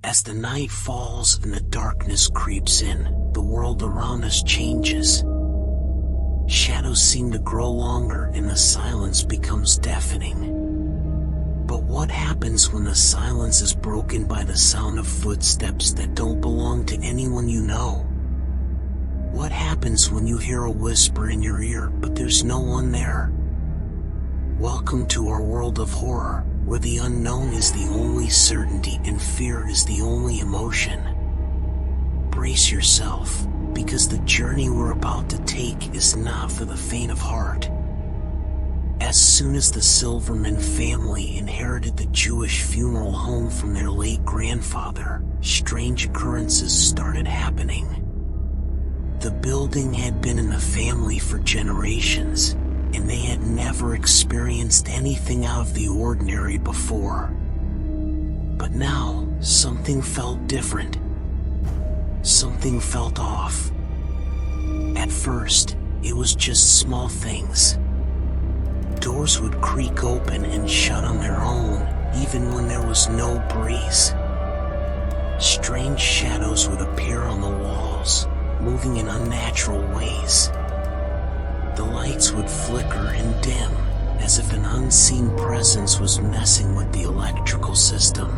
As the night falls and the darkness creeps in, the world around us changes. Shadows seem to grow longer and the silence becomes deafening. But what happens when the silence is broken by the sound of footsteps that don't belong to anyone you know? What happens when you hear a whisper in your ear, but there's no one there? Welcome to our world of horror, where the unknown is the only certainty and fear is the only emotion. Brace yourself, because the journey we're about to take is not for the faint of heart. As soon as the Silverman family inherited the Jewish funeral home from their late grandfather, strange occurrences started happening. The building had been in the family for generations, and they had never experienced anything out of the ordinary before. But now, something felt different. Something felt off. At first, it was just small things. Doors would creak open and shut on their own, even when there was no breeze. Strange shadows would appear on the walls, moving in unnatural ways. The lights would flicker and dim, as if an unseen presence was messing with the electrical system.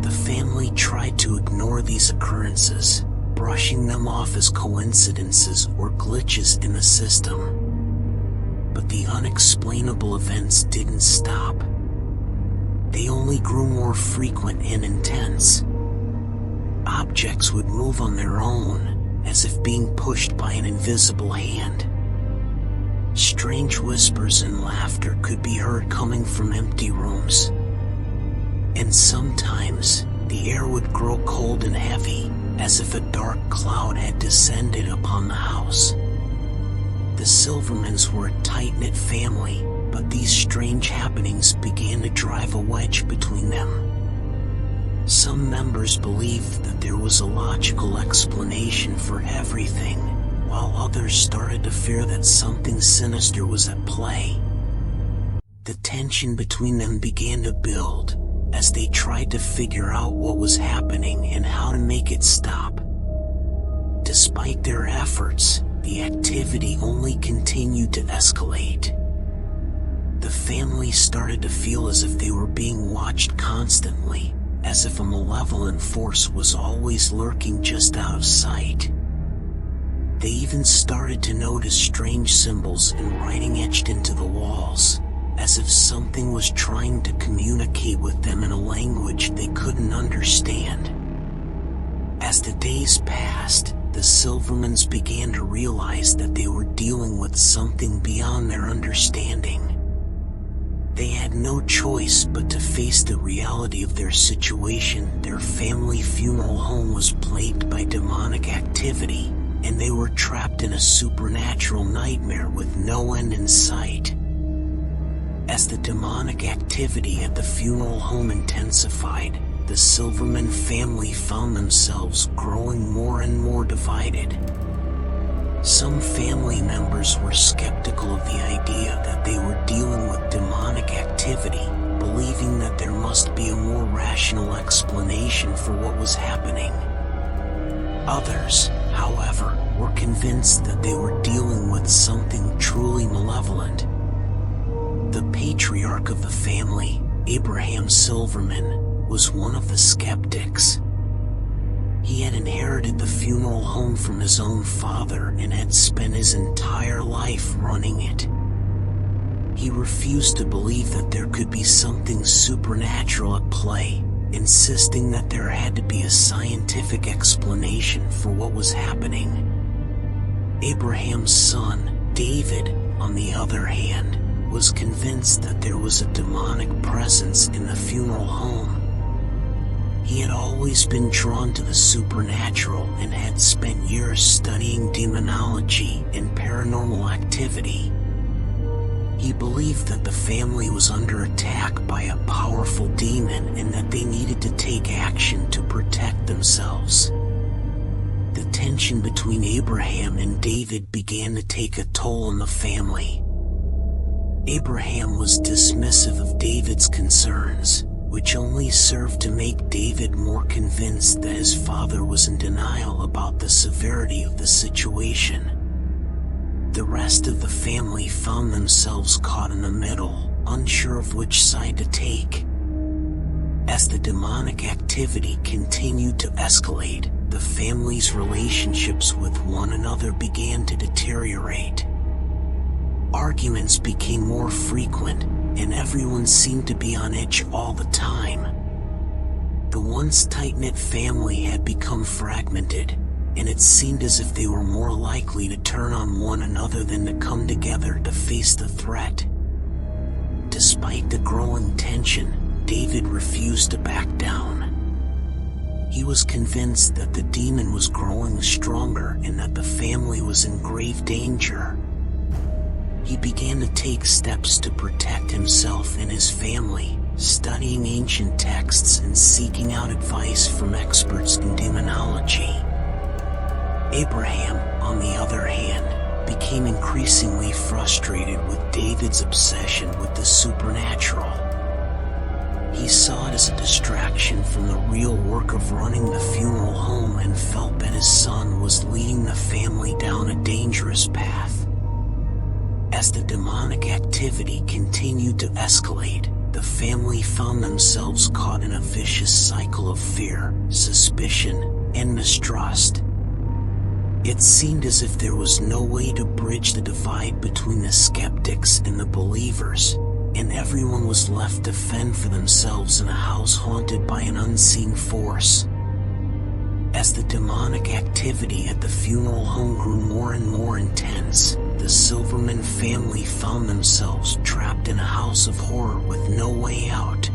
The family tried to ignore these occurrences, brushing them off as coincidences or glitches in the system. But the unexplainable events didn't stop. They only grew more frequent and intense. Objects would move on their own, as if being pushed by an invisible hand. Strange whispers and laughter could be heard coming from empty rooms. And sometimes, the air would grow cold and heavy, as if a dark cloud had descended upon the house. The Silvermans were a tight-knit family, but these strange happenings began to drive a wedge between them. Some members believed that there was a logical explanation for everything, while others started to fear that something sinister was at play. The tension between them began to build, as they tried to figure out what was happening and how to make it stop. Despite their efforts, the activity only continued to escalate. The family started to feel as if they were being watched constantly, as if a malevolent force was always lurking just out of sight. They even started to notice strange symbols and writing etched into the walls, as if something was trying to communicate with them in a language they couldn't understand. As the days passed, the Silvermans began to realize that they were dealing with something beyond their understanding. They had no choice but to face the reality of their situation. Their family funeral home was plagued by demonic activity, and they were trapped in a supernatural nightmare with no end in sight. As the demonic activity at the funeral home intensified, the Silverman family found themselves growing more and more divided. Some family members were skeptical of the idea that they were dealing with demonic activity, believing that there must be a more rational explanation for what was happening. Others, however, were convinced that they were dealing with something truly malevolent. The patriarch of the family, Abraham Silverman, was one of the skeptics. He had inherited the funeral home from his own father and had spent his entire life running it. He refused to believe that there could be something supernatural at play, insisting that there had to be a scientific explanation for what was happening. Abraham's son, David, on the other hand, was convinced that there was a demonic presence in the funeral home. He had always been drawn to the supernatural and had spent years studying demonology and paranormal activity. He believed that the family was under attack by a powerful demon and that they needed to take action to protect themselves. The tension between Abraham and David began to take a toll on the family. Abraham was dismissive of David's concerns, which only served to make David more convinced that his father was in denial about the severity of the situation. The rest of the family found themselves caught in the middle, unsure of which side to take. As the demonic activity continued to escalate, the family's relationships with one another began to deteriorate. Arguments became more frequent, and everyone seemed to be on edge all the time. The once tight-knit family had become fragmented, and it seemed as if they were more likely to turn on one another than to come together to face the threat. Despite the growing tension, David refused to back down. He was convinced that the demon was growing stronger and that the family was in grave danger. He began to take steps to protect himself and his family, studying ancient texts and seeking out advice from experts in demonology. Abraham, on the other hand, became increasingly frustrated with David's obsession with the supernatural. He saw it as a distraction from the real work of running the funeral home and felt that his son was leading the family down a dangerous path. As the demonic activity continued to escalate, the family found themselves caught in a vicious cycle of fear, suspicion, and mistrust. It seemed as if there was no way to bridge the divide between the skeptics and the believers, and everyone was left to fend for themselves in a house haunted by an unseen force. As the demonic activity at the funeral home grew more and more intense, the Silverman family found themselves trapped in a house of horror with no way out.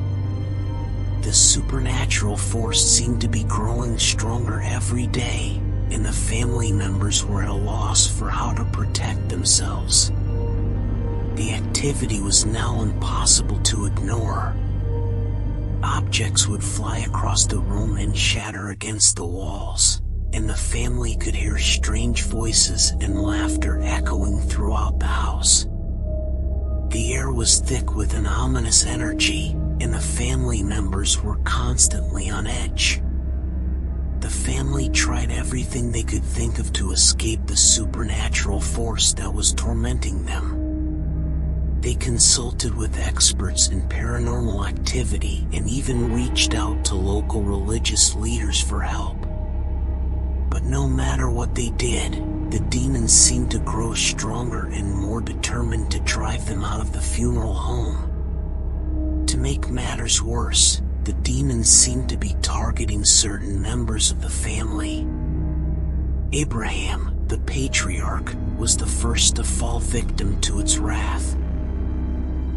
The supernatural force seemed to be growing stronger every day, and the family members were at a loss for how to protect themselves. The activity was now impossible to ignore. Objects would fly across the room and shatter against the walls, and the family could hear strange voices and laughter echoing throughout the house. The air was thick with an ominous energy, and the family members were constantly on edge. The family tried everything they could think of to escape the supernatural force that was tormenting them. They consulted with experts in paranormal activity and even reached out to local religious leaders for help. But no matter what they did, the demons seemed to grow stronger and more determined to drive them out of the funeral home. To make matters worse, the demons seemed to be targeting certain members of the family. Abraham, the patriarch, was the first to fall victim to its wrath.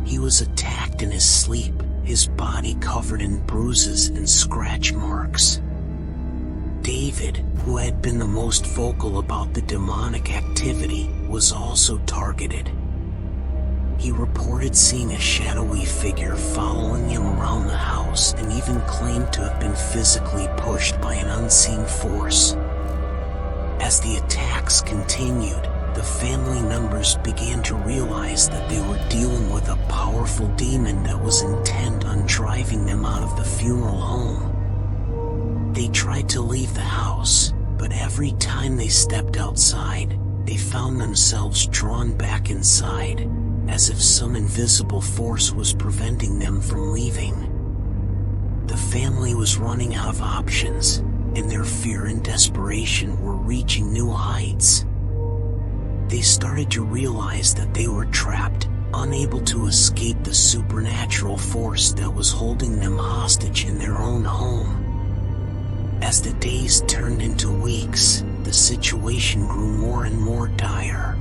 He was attacked in his sleep, his body covered in bruises and scratch marks. David, who had been the most vocal about the demonic activity, was also targeted. He reported seeing a shadowy figure following him around the house and even claimed to have been physically pushed by an unseen force. As the attacks continued, the family members began to realize that they were dealing with a powerful demon that was intent on driving them out of the funeral home. They tried to leave the house, but every time they stepped outside, they found themselves drawn back inside, as if some invisible force was preventing them from leaving. The family was running out of options, and their fear and desperation were reaching new heights. They started to realize that they were trapped, unable to escape the supernatural force that was holding them hostage in their own home. As the days turned into weeks, the situation grew more and more dire.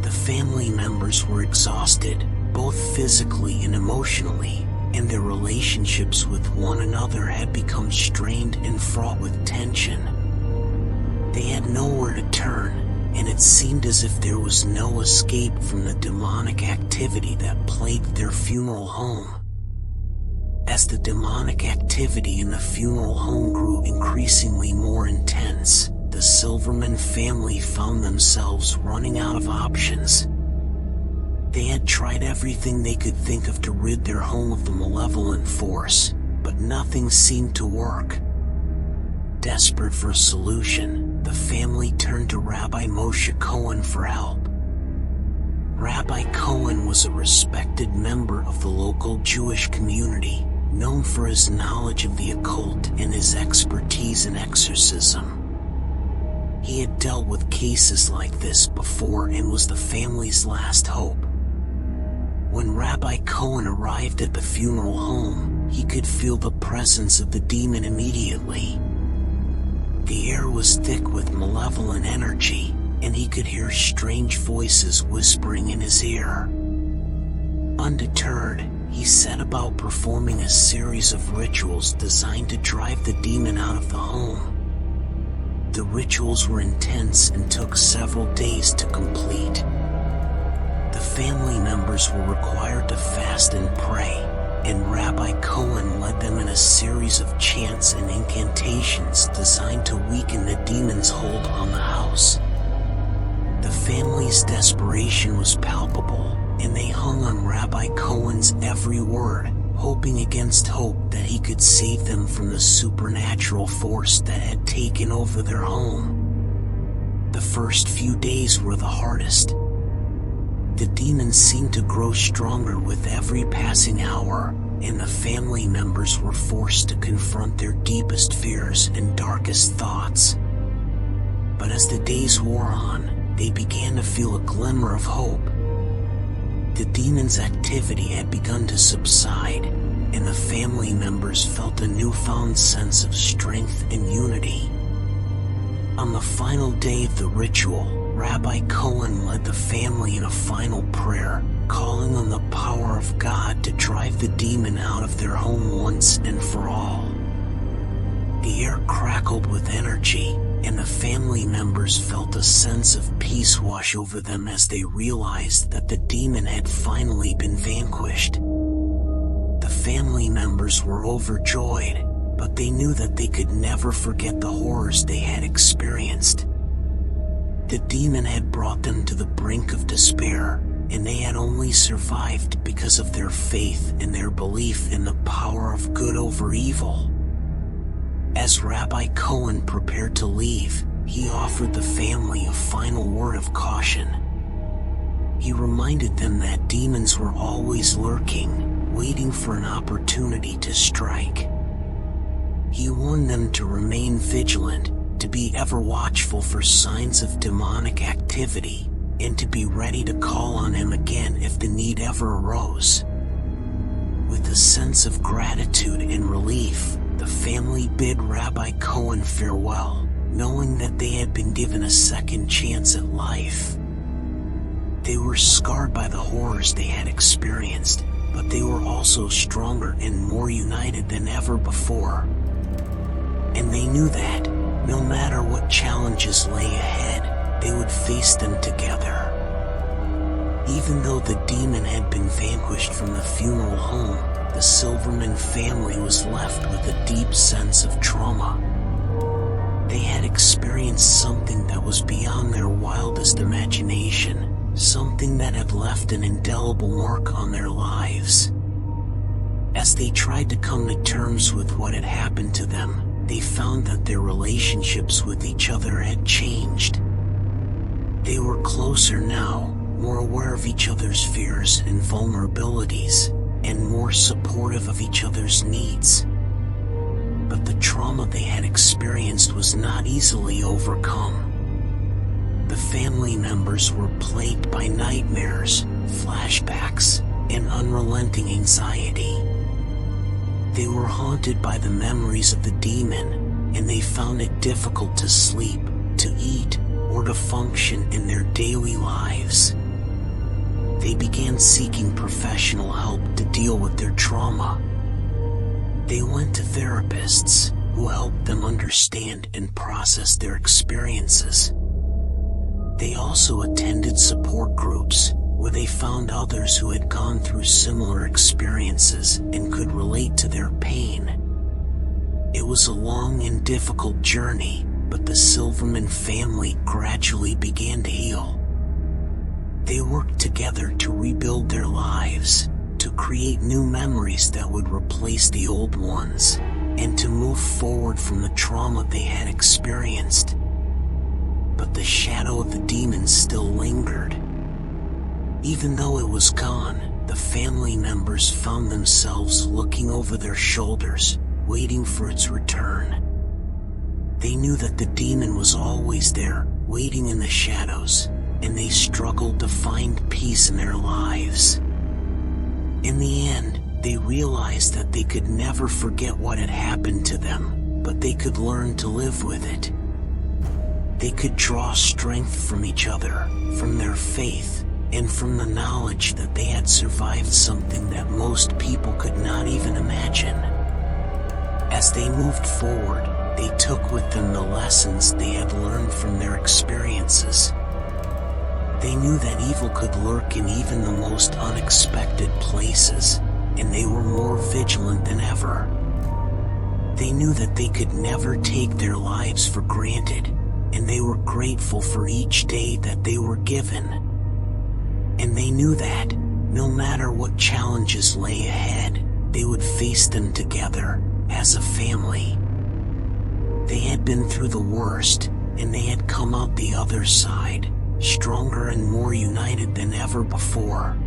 The family members were exhausted, both physically and emotionally, and their relationships with one another had become strained and fraught with tension. They had nowhere to turn, and it seemed as if there was no escape from the demonic activity that plagued their funeral home. As the demonic activity in the funeral home grew increasingly more intense, the Silverman family found themselves running out of options. They had tried everything they could think of to rid their home of the malevolent force, but nothing seemed to work. Desperate for a solution, the family turned to Rabbi Moshe Cohen for help. Rabbi Cohen was a respected member of the local Jewish community, known for his knowledge of the occult and his expertise in exorcism. He had dealt with cases like this before and was the family's last hope. When Rabbi Cohen arrived at the funeral home, he could feel the presence of the demon immediately. The air was thick with malevolent energy, and he could hear strange voices whispering in his ear. Undeterred, he set about performing a series of rituals designed to drive the demon out of the home. The rituals were intense and took several days to complete. The family members were required to fast and pray, and Rabbi Cohen led them in a series of chants and incantations designed to weaken the demon's hold on the house. The family's desperation was palpable, and they hung on Rabbi Cohen's every word, hoping against hope that he could save them from the supernatural force that had taken over their home. The first few days were the hardest. The demons seemed to grow stronger with every passing hour, and the family members were forced to confront their deepest fears and darkest thoughts. But as the days wore on, they began to feel a glimmer of hope. The demon's activity had begun to subside, and the family members felt a newfound sense of strength and unity. On the final day of the ritual, Rabbi Cohen led the family in a final prayer, calling on the power of God to drive the demon out of their home once and for all. The air crackled with energy, and the family members felt a sense of peace wash over them as they realized that the demon had finally been vanquished. The family members were overjoyed, but they knew that they could never forget the horrors they had experienced. The demon had brought them to the brink of despair, and they had only survived because of their faith and their belief in the power of good over evil. As Rabbi Cohen prepared to leave, he offered the family a final word of caution. He reminded them that demons were always lurking, waiting for an opportunity to strike. He warned them to remain vigilant, to be ever watchful for signs of demonic activity, and to be ready to call on him again if the need ever arose. With a sense of gratitude and relief, the family bid Rabbi Cohen farewell, knowing that they had been given a second chance at life. They were scarred by the horrors they had experienced, but they were also stronger and more united than ever before. And they knew that, no matter what challenges lay ahead, they would face them together. Even though the demon had been vanquished from the funeral home, the Silverman family was left with a deep sense of trauma. They had experienced something that was beyond their wildest imagination, something that had left an indelible mark on their lives. As they tried to come to terms with what had happened to them, they found that their relationships with each other had changed. They were closer now, more aware of each other's fears and vulnerabilities, and more supportive of each other's needs. But the trauma they had experienced was not easily overcome. The family members were plagued by nightmares, flashbacks, and unrelenting anxiety. They were haunted by the memories of the demon, and they found it difficult to sleep, to eat, or to function in their daily lives. They began seeking professional help to deal with their trauma. They went to therapists, who helped them understand and process their experiences. They also attended support groups, where they found others who had gone through similar experiences and could relate to their pain. It was a long and difficult journey, but the Silverman family gradually began to heal. They worked together to rebuild their lives, to create new memories that would replace the old ones, and to move forward from the trauma they had experienced. But the shadow of the demon still lingered. Even though it was gone, the family members found themselves looking over their shoulders, waiting for its return. They knew that the demon was always there, waiting in the shadows, and they struggled to find peace in their lives. In the end, they realized that they could never forget what had happened to them, but they could learn to live with it. They could draw strength from each other, from their faith, and from the knowledge that they had survived something that most people could not even imagine. As they moved forward, they took with them the lessons they had learned from their experiences. They knew that evil could lurk in even the most unexpected places, and they were more vigilant than ever. They knew that they could never take their lives for granted, and they were grateful for each day that they were given. And they knew that, no matter what challenges lay ahead, they would face them together, as a family. They had been through the worst, and they had come out the other side, stronger and more united than ever before.